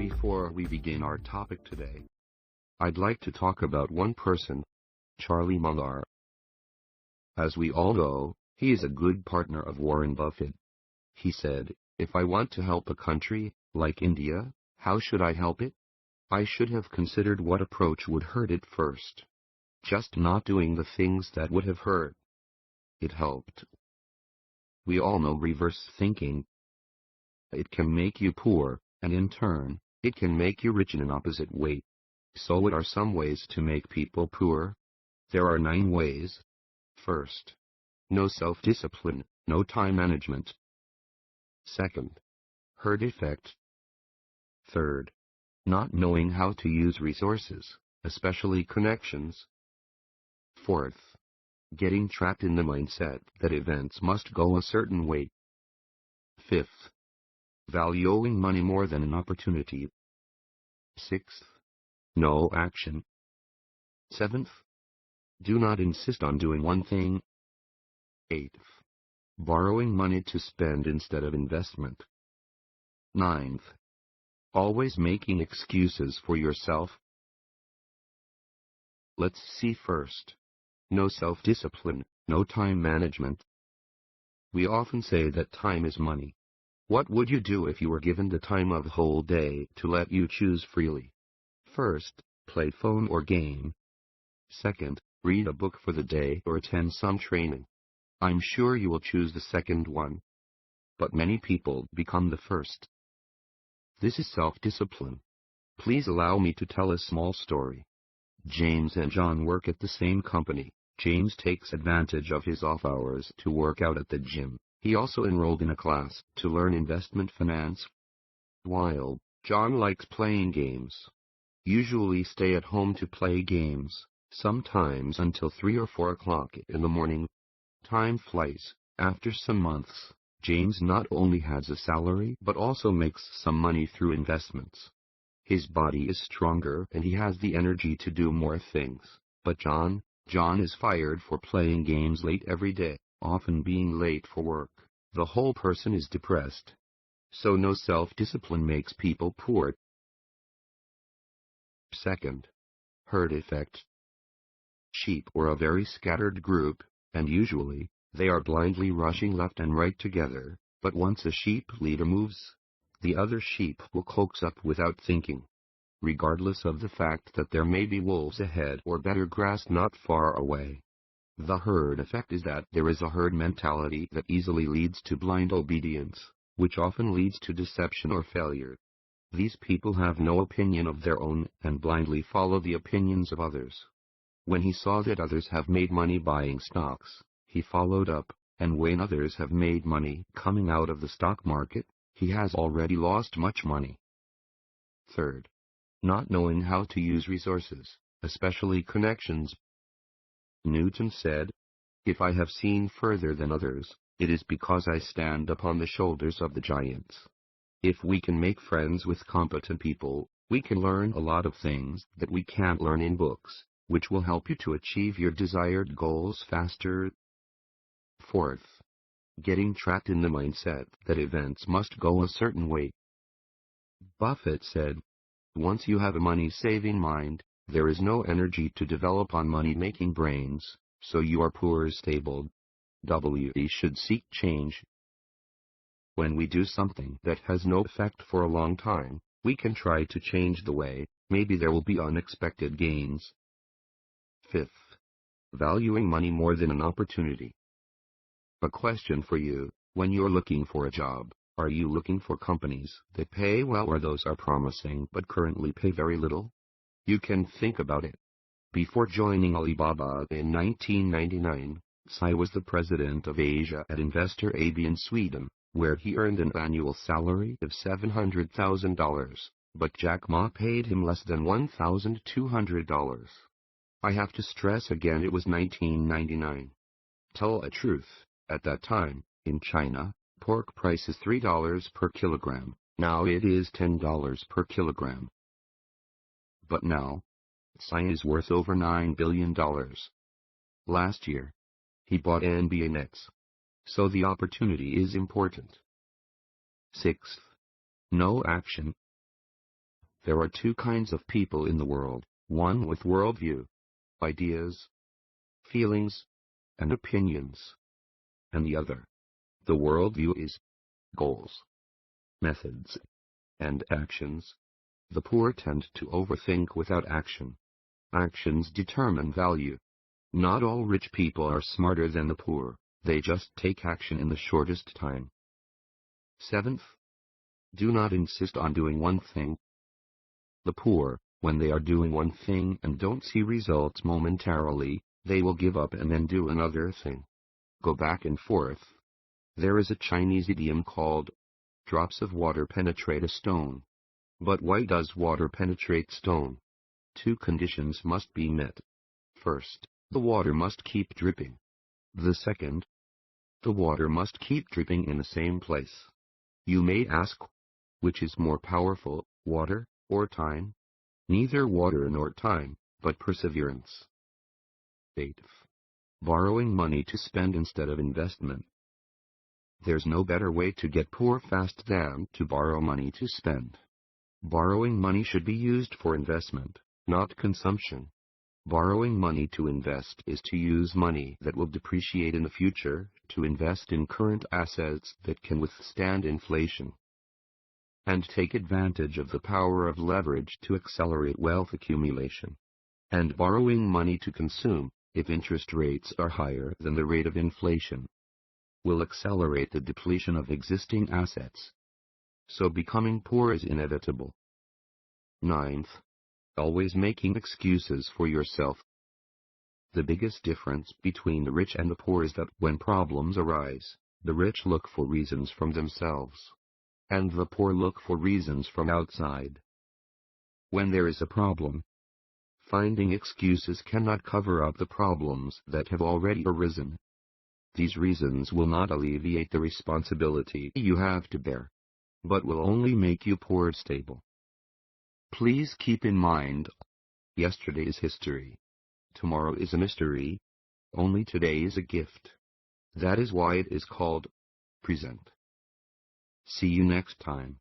Before we begin our topic today, I'd like to talk about one person, Charlie Munger. As we all know, he is a good partner of Warren Buffett. He said, "If I want to help a country, like India, how should I help it? I should have considered what approach would hurt it first. Just not doing the things that would have hurt it helped." We all know reverse thinking. It can make you poor, and in turn, it can make you rich in an opposite way. So what are some ways to make people poor? There are 9 ways. First, no self-discipline, no time management. Second, herd effect. Third, not knowing how to use resources, especially connections. Fourth, getting trapped in the mindset that events must go a certain way. Fifth, valuing money more than an opportunity. Sixth, no action. Seventh, do not insist on doing one thing. Eighth, borrowing money to spend instead of investment. Ninth, always making excuses for yourself. Let's see first. No self-discipline, no time management. We often say that time is money. What would you do if you were given the time of the whole day to let you choose freely? First, play phone or game. Second, read a book for the day or attend some training. I'm sure you will choose the second one. But many people become the first. This is self-discipline. Please allow me to tell a small story. James and John work at the same company. James takes advantage of his off hours to work out at the gym. He also enrolled in a class to learn investment finance. While John likes playing games, usually stay at home to play games, sometimes until 3 or 4 o'clock in the morning. Time flies. After some months, James not only has a salary but also makes some money through investments. His body is stronger and he has the energy to do more things. But John is fired for playing games late every day, often being late for work. The whole person is depressed. So no self-discipline makes people poor. Second, herd effect. Sheep are a very scattered group, and usually, they are blindly rushing left and right together, but once a sheep leader moves, the other sheep will coax up without thinking, regardless of the fact that there may be wolves ahead or better grass not far away. The herd effect is that there is a herd mentality that easily leads to blind obedience, which often leads to deception or failure. These people have no opinion of their own and blindly follow the opinions of others. When he saw that others have made money buying stocks, he followed up, and when others have made money coming out of the stock market, he has already lost much money. Third, not knowing how to use resources, especially connections. Newton said, "If I have seen further than others, it is because I stand upon the shoulders of the giants." If we can make friends with competent people, we can learn a lot of things that we can't learn in books, which will help you to achieve your desired goals faster. Fourth, getting trapped in the mindset that events must go a certain way. Buffett said, "Once you have a money-saving mind, there is no energy to develop on money-making brains, so you are poor stable. We should seek change." When we do something that has no effect for a long time, we can try to change the way. Maybe there will be unexpected gains. Fifth, valuing money more than an opportunity. A question for you: when you're looking for a job, are you looking for companies that pay well or those are promising but currently pay very little? You can think about it. Before joining Alibaba in 1999, Tsai was the president of Asia at Investor AB in Sweden, where he earned an annual salary of $700,000, but Jack Ma paid him less than $1,200. I have to stress again, it was 1999. Tell a truth, at that time, in China, pork price is $3 per kilogram, now it is $10 per kilogram. But now, Tsai is worth over $9 billion. Last year, he bought NBA Nets. So the opportunity is important. Sixth, no action. There are two kinds of people in the world, one with worldview, ideas, feelings, and opinions, and the other. The worldview is goals, methods, and actions. The poor tend to overthink without action. Actions determine value. Not all rich people are smarter than the poor, they just take action in the shortest time. 7th, do not insist on doing one thing. The poor, when they are doing one thing and don't see results momentarily, they will give up and then do another thing. Go back and forth. There is a Chinese idiom called, drops of water penetrate a stone. But why does water penetrate stone? Two conditions must be met. First, the water must keep dripping. The second, the water must keep dripping in the same place. You may ask, which is more powerful, water or time? Neither water nor time, but perseverance. 8th, borrowing money to spend instead of investment. There's no better way to get poor fast than to borrow money to spend. Borrowing money should be used for investment, not consumption. Borrowing money to invest is to use money that will depreciate in the future to invest in current assets that can withstand inflation and take advantage of the power of leverage to accelerate wealth accumulation. And borrowing money to consume, if interest rates are higher than the rate of inflation, will accelerate the depletion of existing assets. So becoming poor is inevitable. 9th, always making excuses for yourself. The biggest difference between the rich and the poor is that when problems arise, the rich look for reasons from themselves, and the poor look for reasons from outside. When there is a problem, finding excuses cannot cover up the problems that have already arisen. These reasons will not alleviate the responsibility you have to bear, but will only make you poor stable. Please keep in mind, yesterday is history. Tomorrow is a mystery. Only today is a gift. That is why it is called present. See you next time.